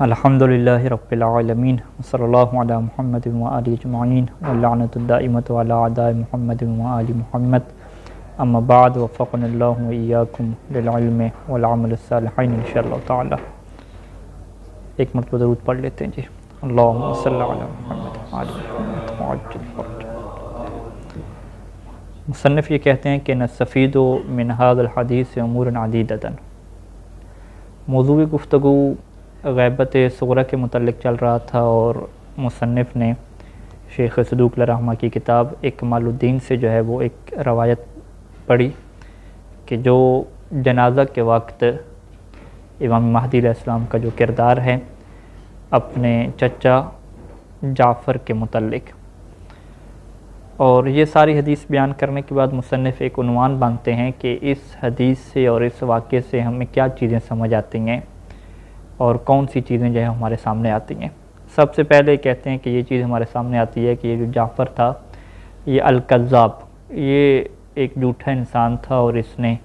अल्हम्दुलिल्लाहि रब्बिल आलमीन सल्लल्लाहु अला मुहम्मद व आलिहि अजमईन व लअनतु दाइमतु अला अदाइ मुहम्मद व आलि मुहम्मद अम्मा बाद वफ़क़नल्लाहु व इय्याकुम लिल इल्मि वल अमलि सालिहीन इंशाअल्लाह ताला। एक मरतबा दरूद पढ़ लेते हैं जी। अल्लाहुम्मा सल्लि अला मुहम्मद व आलि मुहम्मद। मुसन्निफ़ ये कहते हैं कि नस्तफ़ीदु मिन हाज़िल हदीस उमूरन अदीदतन। मौज़ूए गुफ्तगू ग़ैबत सुग़रा के मुतल्लिक़ चल रहा था और मुसन्निफ़ ने शेख सदूक़ रहमा की किताब इकमालुद्दीन से जो है वो एक रवायत पढ़ी कि जो जनाज़ा के वक्त इमाम महदी अलैहिस्सलाम का जो किरदार है अपने चचा जाफ़र के मुतल्लिक़, और ये सारी हदीस बयान करने के बाद मुसन्निफ़ एक उन्वान बांधते हैं कि इस हदीस से और इस वाक़े से हमें क्या चीज़ें समझ आती हैं और कौन सी चीज़ें जो है हमारे सामने आती हैं। सबसे पहले कहते हैं कि ये चीज़ हमारे सामने आती है कि ये जो जाफ़र था ये अल-कज़्ज़ाब, ये एक झूठा इंसान था और इसने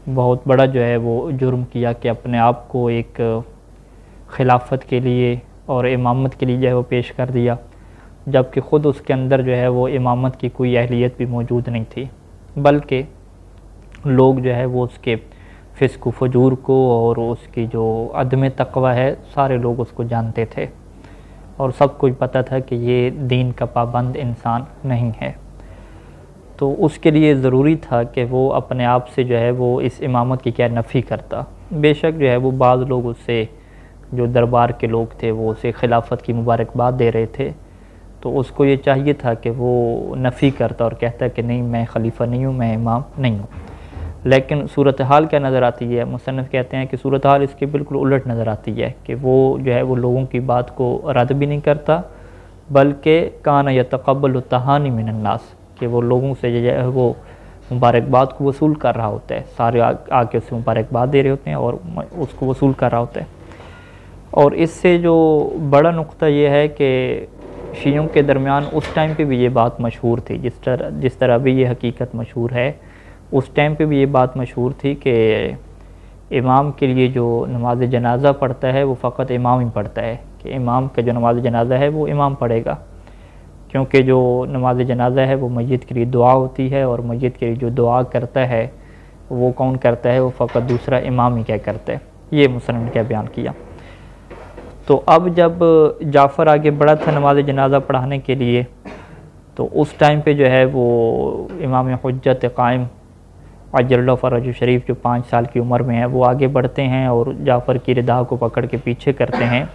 बहुत बड़ा जो है वो जुर्म किया कि अपने आप को एक खिलाफत के लिए और इमामत के लिए जो है वो पेश कर दिया, जबकि ख़ुद उसके अंदर जो है वो इमामत की कोई अहलियत भी मौजूद नहीं थी, बल्कि लोग जो है वो उसके फ़िस्क़ फ़जूर को और उसकी जो अदम तक़वा है सारे लोग उसको जानते थे और सब कुछ पता था कि ये दीन का पाबंद इंसान नहीं है। तो उसके लिए ज़रूरी था कि वो अपने आप से जो है वो इस इमामत की क्या नफ़ी करता। बेशक जो है वो बाज़ लोग उससे, जो दरबार के लोग थे वो उसे खिलाफत की मुबारकबाद दे रहे थे, तो उसको ये चाहिए था कि वो नफ़ी करता और कहता कि नहीं, मैं खलीफा नहीं हूँ, मैं इमाम नहीं हूँ। लेकिन सूरत हाल क्या नज़र आती है, मुसन्निफ़ कहते हैं कि सूरत हाल इसके बिल्कुल उलट नज़र आती है कि वो जो है वो लोगों की बात को रद्द भी नहीं करता, बल्कि कान यतक़ब्बलु तहानी मिनन नास, कि वो लोगों से जो है वो मुबारकबाद को वसूल कर रहा होता है, सारे आके उसे मुबारकबाद दे रहे होते हैं और उसको वसूल कर रहा होता है। और इससे जो बड़ा नुक्ता ये है कि शियों के दरमियान उस टाइम पे भी ये बात मशहूर थी, जिस तरह भी ये हकीकत मशहूर है, उस टाइम पे भी ये बात मशहूर थी कि इमाम के लिए जो नमाज जनाज़ा पढ़ता है वो फ़कत इमाम ही पढ़ता है, कि इमाम का जो नमाज जनाज़ा है वो इमाम पढ़ेगा, क्योंकि जो नमाज जनाज़ा है वो मय्यत के लिए दुआ होती है और मय्यत के लिए जो दुआ करता है वो कौन करता है, वो फ़कत दूसरा इमाम ही क्या करता है। ये मुसन्निफ़ ने क्या बयान किया। तो अब जब जाफ़र आगे बढ़ा था नमाज जनाज़ा पढ़ाने के लिए, तो उस टाइम पे जो है वो इमाम हुज्जत क़ाइम अज्जलल्लाहु फ़रजहु शरीफ जो 5 साल की उम्र में है वो आगे बढ़ते हैं और जाफ़र की रिदा को पकड़ के पीछे करते हैं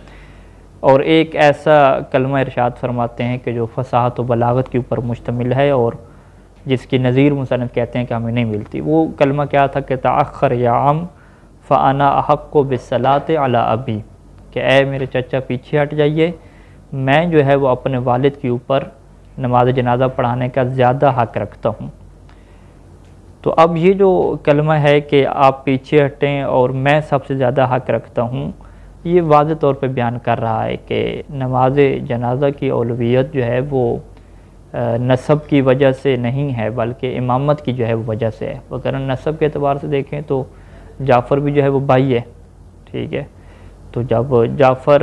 और एक ऐसा कलमा इरशाद फरमाते हैं कि जो फ़साहत व बलागत के ऊपर मुश्तमिल है और जिसकी नज़ीर मुसन्निफ़ कहते हैं कि हमें नहीं मिलती। वो कलमा क्या था कि तअख़्ख़र या अम फ़अना अहक़्क़ु बिस्सलाति अला अबी, कि ऐ मेरे चचा पीछे हट जाइए, मैं जो है वो अपने वालिद के ऊपर नमाज जनाज़ा पढ़ाने का ज़्यादा हक़ रखता हूँ। तो अब ये जो कलमा है कि आप पीछे हटें और मैं सबसे ज़्यादा हक़ रखता हूँ, ये वाज़ेह तौर पे बयान कर रहा है कि नमाज जनाज़ा की औलवियत जो है वो नसब की वजह से नहीं है, बल्कि इमामत की जो है वो वजह से है। अगर नसब के एतबार से देखें तो जाफ़र भी जो है वो भाई है, ठीक है। तो जब जाफ़र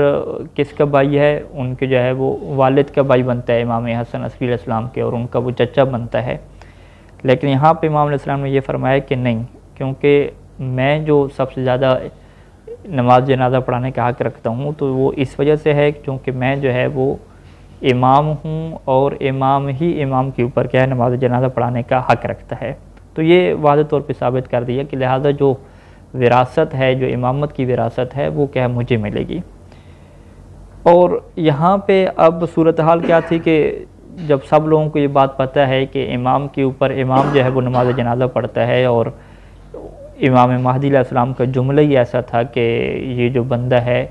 किसका भाई है, उनके जो है वो वालिद का भाई बनता है इमाम हसन अस्करी अलैहिस्सलाम के, और उनका वो चचा बनता है। लेकिन यहाँ पे इमाम अलैहिस्सलाम ने ये फरमाया कि नहीं, क्योंकि मैं जो सबसे ज़्यादा नमाज जनाज़ा पढ़ाने का हक़ रखता हूँ तो वो इस वजह से है क्योंकि मैं जो है वो इमाम हूँ और इमाम ही इमाम के ऊपर क्या है, नमाज जनाज़ा पढ़ाने का हक़ रखता है। तो ये वाज़ेह तौर पे साबित कर दिया कि लिहाजा जो विरासत है, जो इमामत की विरासत है, वो क्या है, मुझे मिलेगी। और यहाँ पे अब सूरत हाल क्या थी कि जब सब लोगों को ये बात पता है कि इमाम के ऊपर इमाम जो है वो नमाज जनाज़ा पढ़ता है और इमाम महदी अलैहिस्सलाम का जुमला ही ऐसा था कि ये जो बंदा है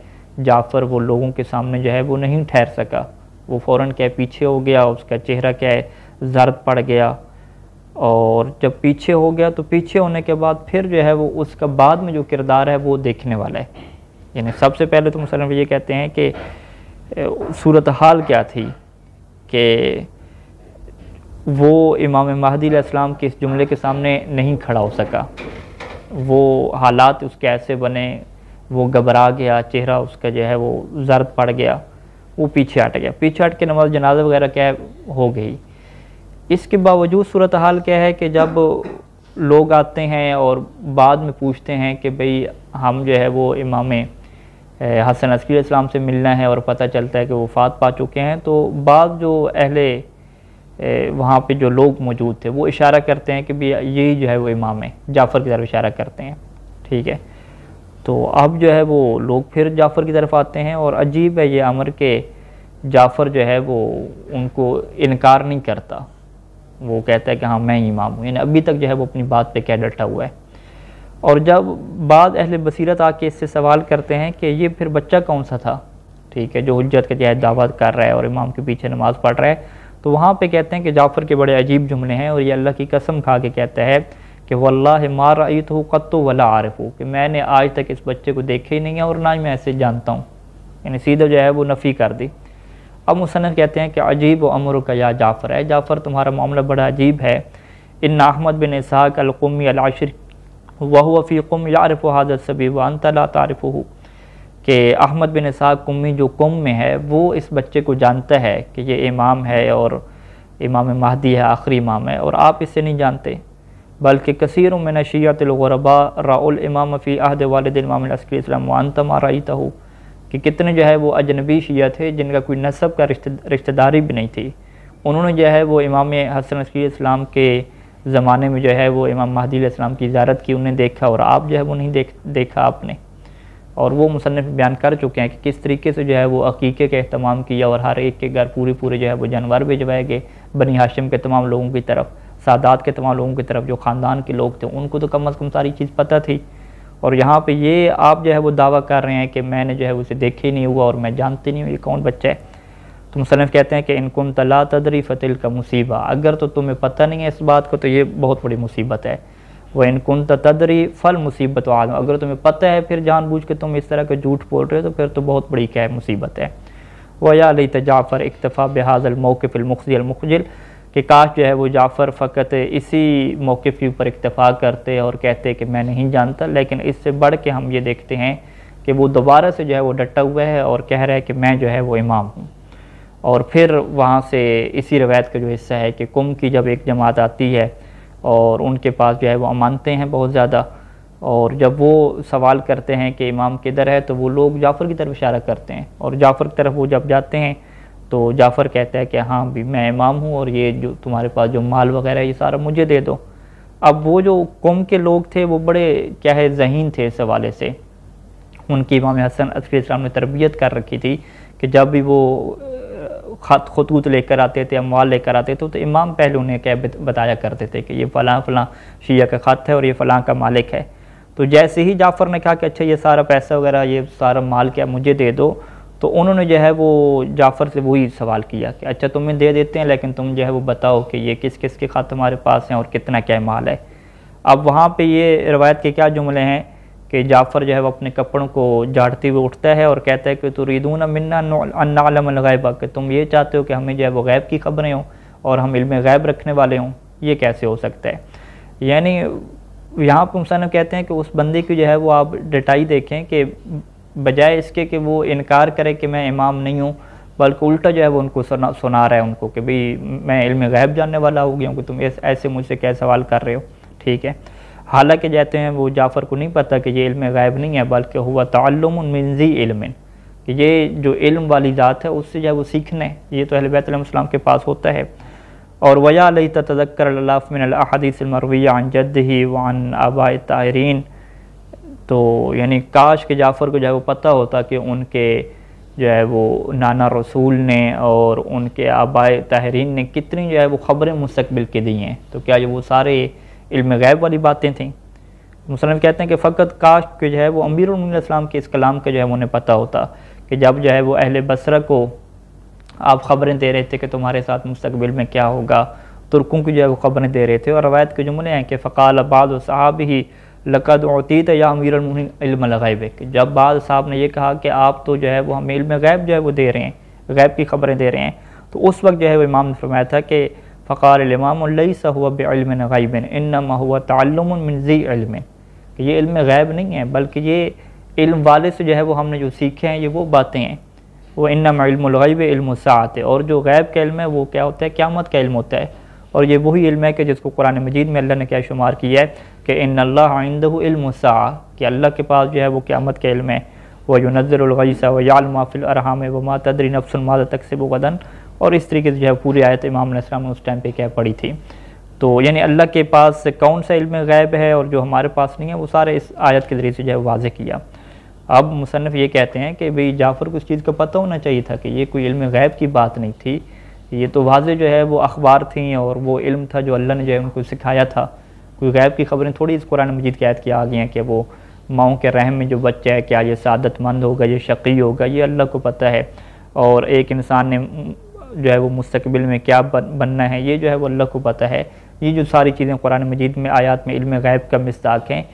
जाफ़र वो लोगों के सामने जो है वो नहीं ठहर सका, वो फ़ौरन क्या पीछे हो गया, उसका चेहरा क्या है ज़र्द पड़ गया, और जब पीछे हो गया तो पीछे होने के बाद फिर जो है वो उसका बाद में जो किरदार है वो देखने वाला है। यानी सबसे पहले तो मुसन्निफ़ ये कहते हैं कि सूरत हाल क्या थी कि वो इमाम महदी अलैहिस्सलाम के इस जुमले के सामने नहीं खड़ा हो सका, वो हालात उसके ऐसे बने, वो घबरा गया, चेहरा उसका जो है वो जर्द पड़ गया, वो पीछे हट गया। पीछे हट के नमाज जनाजा वगैरह क्या हो गई। इसके बावजूद सूरत हाल क्या है कि जब लोग आते हैं और बाद में पूछते हैं कि भाई हम जो है वो इमाम हसन अस्करी इस्लाम से मिलना है और पता चलता है कि वो वफ़ात पा चुके हैं, तो बाद जो अहले वहाँ पे जो लोग मौजूद थे वो इशारा करते हैं कि भाई यही जो है वो इमाम है, जाफ़र की तरफ इशारा करते हैं। ठीक है, तो अब जो है वो लोग फिर जाफ़र की तरफ आते हैं और अजीब है ये अमर के जाफ़र जो है वो उनको इनकार नहीं करता, वो कहता है कि हाँ मैं इमाम हूँ, यानी अभी तक जो है वो अपनी बात पे क्या डटा हुआ है। और जब बाद अहले बसीरत आके इससे सवाल करते हैं कि ये फिर बच्चा कौन सा था, ठीक है, जो हुज्जत का जो है दावा कर रहा है और इमाम के पीछे नमाज़ पढ़ रहा है, तो वहाँ पे कहते हैं कि जाफ़र के बड़े अजीब जुमले हैं और ये अल्लाह की कसम खा के कहता है कि वल्लाहि मा रअयतहु क़त्तु वला आरिफहु, कि मैंने आज तक इस बच्चे को देखा ही नहीं है और ना ही मैं ऐसे जानता हूँ, यानी सीधा जो है वो नफ़ी कर दी। अब मुसन्निफ़ कहते हैं कि अजीब व अमर का या जाफ़र है, जाफ़र तुम्हारा मामला बड़ा अजीब है। इन अहमद बिन इसहाक़ अल-क़ुम्मी अल-आशिर व हुवा फ़ी क़ुम यारिफ़ु हाज़ा सबी व अंत ला तारिफ़ुहु, कि अहमद बिन इसहाक़ कुम्मी जो कुम में है वो इस बच्चे को जानता है कि ये इमाम है और इमाम महदी है, आखिरी इमाम है, और आप इसे नहीं जानते। बल्कि कसीरुम मिन शिय्अतिल ग़ुरबा रअुल इमाम फ़ी अहद वालिदिल इमाम अस्करी इस्लाम व अंत मा रअयतहु, कि कितने जो है वो अजनबी शिया थे जिनका कोई नसब का रिश्तेदारी भी नहीं थी, उन्होंने जो है वो इमाम हसन अस्करी इस्लाम के ज़माने में जो है वो इमाम महदी इस्लाम की ज़ियारत की, उन्हें देखा, और आप जो है वो नहीं देखा आपने। और वो मुसन्निफ़ बयान कर चुके हैं कि किस तरीके से जो है वो अकीक़े का एहतमाम किया और हर एक के घर पूरे जो है वो जानवर भिजवाए गए, बनी हाशिम के तमाम लोगों की तरफ, सादात के तमाम लोगों की तरफ, जो ख़ानदान के लोग थे उनको तो कम अज़ कम सारी चीज़ पता थी। और यहाँ पे ये आप जो है वो दावा कर रहे हैं कि मैंने जो है उसे देखे ही नहीं हुआ और मैं जानती नहीं हूँ ये कौन बच्चा है। तो मुसन्निफ़ कहते हैं कि इन कुन तला तदरी फ़तिल का मुसीबा, अगर तो तुम्हें पता नहीं है इस बात को तो ये बहुत बड़ी मुसीबत है। वह इन कुन तदरी फ़ल मुसीबत आलम, अगर तुम्हें पता है फिर जानबूझ के तुम इस तरह का झूठ बोल रहे हो तो फिर तो बहुत बड़ी क्या है मुसीबत है। वह या लैत जाफ़र इक्तफ़ा बिहाज़ल मौक़िफ़िल मुख़ज़िल मुख़जिल, कि काश जो है वो जाफ़र फ़कत इसी मौक़िफ़ के ऊपर इक्तफ़ा करते और कहते कि मैं नहीं जानता, लेकिन इससे बढ़ के हम ये देखते हैं कि वो दोबारा से जो है वो डटा हुआ है और कह रहा है कि मैं जो है वो इमाम हूँ। और फिर वहाँ से इसी रवायत का जो हिस्सा है कि कुम की जब एक जमात आती है और उनके पास जो है वो अमानतें हैं बहुत ज़्यादा, और जब वो सवाल करते हैं कि इमाम किधर है तो वो लोग जाफ़र की तरफ इशारा करते हैं, और जाफ़र की तरफ वो जब जाते हैं तो जाफ़र कहता है कि हाँ भी मैं इमाम हूँ और ये जो तुम्हारे पास जो माल वगैरह है ये सारा मुझे दे दो। अब वो जो कौम के लोग थे वो बड़े क्या है ज़हीन थे इस हवाले से, उनकी इमाम हसन अस्करी इस्लाम ने तरबियत कर रखी थी कि जब भी वो खतूत लेकर आते थे, अमवाल लेकर आते थे, तो इमाम पहले उन्हें क्या बताया करते थे कि ये फ़लाँ फ़लाँ शिया का ख़त है और ये फ़लाँ का मालिक है। तो जैसे ही जाफ़र ने कहा कि अच्छा ये सारा पैसा वगैरह ये सारा माल क्या मुझे दे दो, तो उन्होंने जो है वो जाफ़र से वही सवाल किया कि अच्छा तुम्हें दे देते हैं लेकिन तुम जो है वो बताओ कि ये किस किस के ख़त हमारे पास हैं और कितना क्या माल है। अब वहाँ पे ये रवायत के क्या जुमले हैं कि जाफ़र जो है वो अपने कपड़ों को झाड़ते हुए उठता है और कहता है कि तुरीदून मिन्ना अन्नअलमल गैब, कि तुम ये चाहते हो कि हमें जो है वो गैब की खबरें हों और हम इल्म गैब रखने वाले हों, ये कैसे हो सकता है। यानी यहाँ पर मुसन्निफ़ कहते हैं कि उस बंदे की जो है वो आप डटाई देखें कि बजाय इसके कि वो इनकार करे कि मैं इमाम नहीं हूँ, बल्कि उल्टा जो है वो उनको सुना रहा है उनको कि भाई मैं इल्म गैब जानने वाला हो गया हूँ कि तुम ऐसे मुझसे क्या सवाल कर रहे हो। ठीक है, हालांकि कहते हैं वो जाफ़र को नहीं पता कि ये इल्म गैब नहीं है बल्कि हुआ ताल्लुमुन मिन ज़ी इल्मिन, कि ये जो इल्म वाली ज़ात है उससे जो है वो सीखने, ये तो अहले बैत अलैहिस्सलाम के पास होता है। और वया लैत तज़क्कर अल्लाफ़ मिनल अहादीसिल मरविया अन जद्दिही व अन आबाए ताहिरीन, तो यानी काश के जाफ़र को जो है वो पता होता कि उनके जो है वो नाना रसूल ने और उनके आबाए ताहिरीन ने कितनी जो है वो ख़बरें मुस्तक़बिल की दी हैं, तो क्या ये वो सारे इल्म गैब वाली बातें थीं। मुसन्निफ़ कहते हैं कि फ़कत काश के जो है वो अमीरुल मोमिनीन इस्लाम के इस कलाम का जो है उन्हें पता होता कि जब जो है वो अहले बसरा को आप ख़बरें दे रहे थे कि तुम्हारे साथ मुस्तक़बिल में क्या होगा, तुर्कों की जो है वो ख़बरें दे रहे थे। और रवायत के जुमले हैं कि फ़क़ाल बाज़ सहाबी लक़द उतीत या अमीरुल मोमिनीन इल्मुल गैब, कि जब बाद साहब ने ये कहा कि आप तो जो है वो हमें इल्म गैब जो है वो दे रहे हैं, गैब की ख़बरें दे रहे हैं, तो उस वक्त जो है वो इमाम ने फरमाया था कि फ़क़ाल इमाम लैसा हुवा बिइल्मिन गैबिन इन्नमा हुवा ताल्लुमुन मिन ज़ी इल्मिन, कि ये इल्म गैब नहीं है बल्कि ये इल्म वाले से जो है वो हमने जो सीखे हैं ये वो बातें हैं। वो इन्नमा इल्मुल गैब इल्मु साअत, और जो गैब का इल्म है वो क्या होता है, क़यामत का इल्म होता है। और ये वही इल्म है कि जिसको कुरान मजीद में अल्लाह ने क्या शुमार किया है कि इन्नल्लाह इंदहु इल्मु साअ, कि अल्लाह के पास जो है वो क़यामत का इल्म है। व युनज़्ज़िलुल गैस व यअलमु मा फ़िल अरहाम व मा तदरी नफ्सुन माज़ा तक्सिबु गदन। और इस तरीके से जो है पूरी आयत इमाम अलैहिस्सलाम ने उस टाइम पे क्या पढ़ी थी। तो यानी अल्लाह के पास कौन सा इल्म गैब है और जो हमारे पास नहीं है, वो सारे इस आयत के ज़रिए से जो है वाज़ेह किया। अब मुसन्निफ़ ये कहते हैं कि भाई जाफ़र को इस चीज़ का पता होना चाहिए था कि ये कोई इल्म गैब की बात नहीं थी, ये तो वाज़ेह जो है वो अखबार थी और वो इल्म था जो अल्लाह ने जो है उनको सिखाया था। कोई गैब की खबरें थोड़ी इस कुरान मजीद की आयत की आ गई हैं कि वो माओं के रहम में जो बच्चा है क्या ये सादतमंद होगा, ये शक़ी होगा, ये अल्लाह को पता है। और एक इंसान ने जो है वो मुस्तकबिल में क्या बनना है, ये जो है वो अल्लाह को पता है। ये जो सारी चीज़ें कुरान मजीद में आयत में इल्म गैब का मिस्दाक हैं,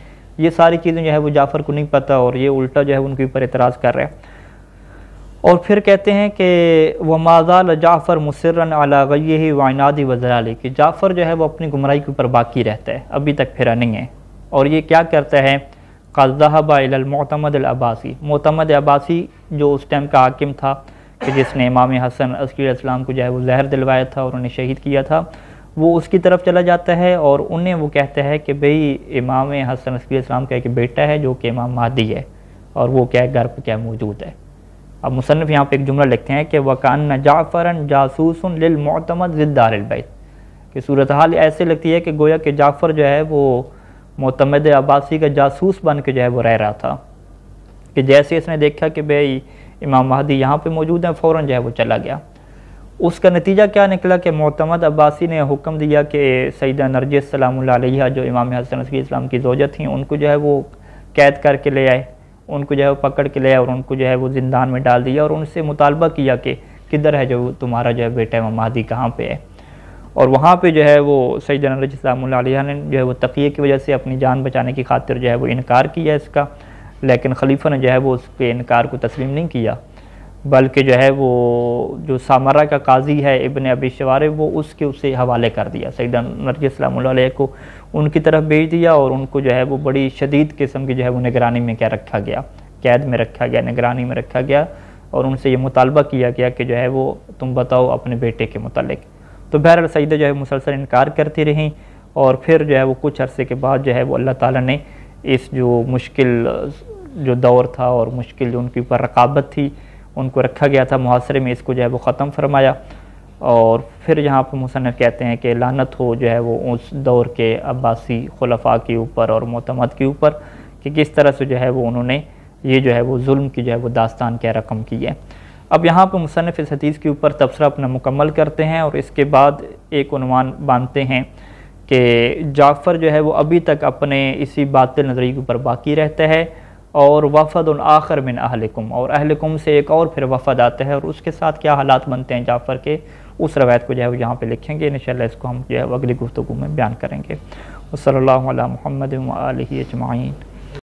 ये सारी चीज़ें जो है वो जाफ़र को नहीं पता और ये उल्टा जो है उनके ऊपर एतराज़ कर रहे हैं। और फिर कहते हैं कि वह माज़ाल जाफ़र मुसिर्रन अला गय्यिही व इनादी व ज़लाली, कि जाफ़र जो है वो अपनी गुमराही के ऊपर बाकी रहता है, अभी तक फिरा नहीं है। और ये क्या करता है, क़द ज़हबा इलल मुअतमद अल अब्बासी, मुअतमद अब्बासी जो उस टाइम का हाकिम था कि जिसने इमाम हसन अस्करी अलैहिस्सलाम को जो है वो जहर दिलवाया था और उन्हें शहीद किया था, वो उसकी तरफ चला जाता है और उन्हें वो कहता है कि भाई इमाम हसन अस्करी अलैहिस्सलाम का एक बेटा है जो कि इमाम महदी है और वो क्या है घर पर क्या मौजूद है। अब मुसन्निफ़ यहाँ पे एक जुमला लिखते हैं कि वकान जाफ़रन जासूसन लिल मुअतमद ज़िद्दारिल बैत, कि सूरत हाल ऐसे लगती है कि गोया कि जाफ़र जो है वो मुअतमद अब्बासी का जासूस बन के जो है वो रह रहा था, कि जैसे इसने देखा कि भाई इमाम महदी यहाँ पे मौजूद है, फ़ौरन जो है वो चला गया। उसका नतीजा क्या निकला कि मुअतमद अब्बासी ने हुक्म दिया कि सैयदा नरगिस सलामुल्लाह अलैहा जो इमाम हसन अस्करी इस्लाम की ज़ौजा थी, उनको जो है वो कैद करके ले आए, उनको जो है वो पकड़ के ले आए और उनको जो है वो ज़िंदान में डाल दिया और उनसे मुतालबा किया कि किधर है जो तुम्हारा जो है बेटा इमाम महदी कहाँ पे है। और वहाँ पे जो है वो सैयदा नरगिस सलामुल्लाह अलैहा ने जो है वो तक़िये की वजह से अपनी जान बचाने की खातिर जो है वो इनकार किया इसका, लेकिन खलीफा ने जो है वो उसके इनकार को तस्लीम नहीं किया, बल्कि जो है वो जो सामरा का काजी है इब्न अबी शवारे, वो उसे हवाले कर दिया, सैयदा नरगिस सलामुल्लाह अलैहा को उनकी तरफ भेज दिया और उनको जो है वो बड़ी शदीद किस्म की जो है वो निगरानी में क्या रखा गया, कैद में रखा गया, निगरानी में रखा गया और उनसे ये मुतालबा किया गया कि जो है वो तुम बताओ अपने बेटे के मुतालिक। तो बहरहाल सईदा जो है मुसलसल इनकार करती रहीं और फिर जो है वो कुछ अरसे के बाद जो है वो अल्लाह ताला ने इस जो मुश्किल जो दौर था और मुश्किल जो उनके ऊपर रकाबत थी उनको रखा गया था मुहासरे में, इसको जो है वो ख़त्म फरमाया। और फिर यहाँ पर मुसन्निफ़ कहते हैं कि लानत हो जो है वो उस दौर के अब्बासी खुलफा के ऊपर और मुअतमद के ऊपर कि किस तरह से जो है वो उन्होंने ये जो है वो जुल्म की जो है वो दास्तान क्या रकम की है। अब यहाँ पर मुसन्निफ़ इस हदीस के ऊपर तबसरा अपना मुकम्मल करते हैं और इसके बाद एक उन्वान बांधते हैं कि जाफ़र जो है वो अभी तक अपने इसी बातिल नज़रिए के ऊपर बाकी रहता है और वफ़द आखिर मिन अहलिकुम, और अहलिकुम से एक और फिर वफ़द आता है और उसके साथ क्या हालात बनते हैं जाफ़र के, उस रवायत को जो है वो यहाँ पे लिखेंगे। इंशाअल्लाह इसको हम जो है अगली गुफ्तगू में बयान करेंगे। वसल्लल्लाहु अला मुहम्मद व आलिहि अजमाइन।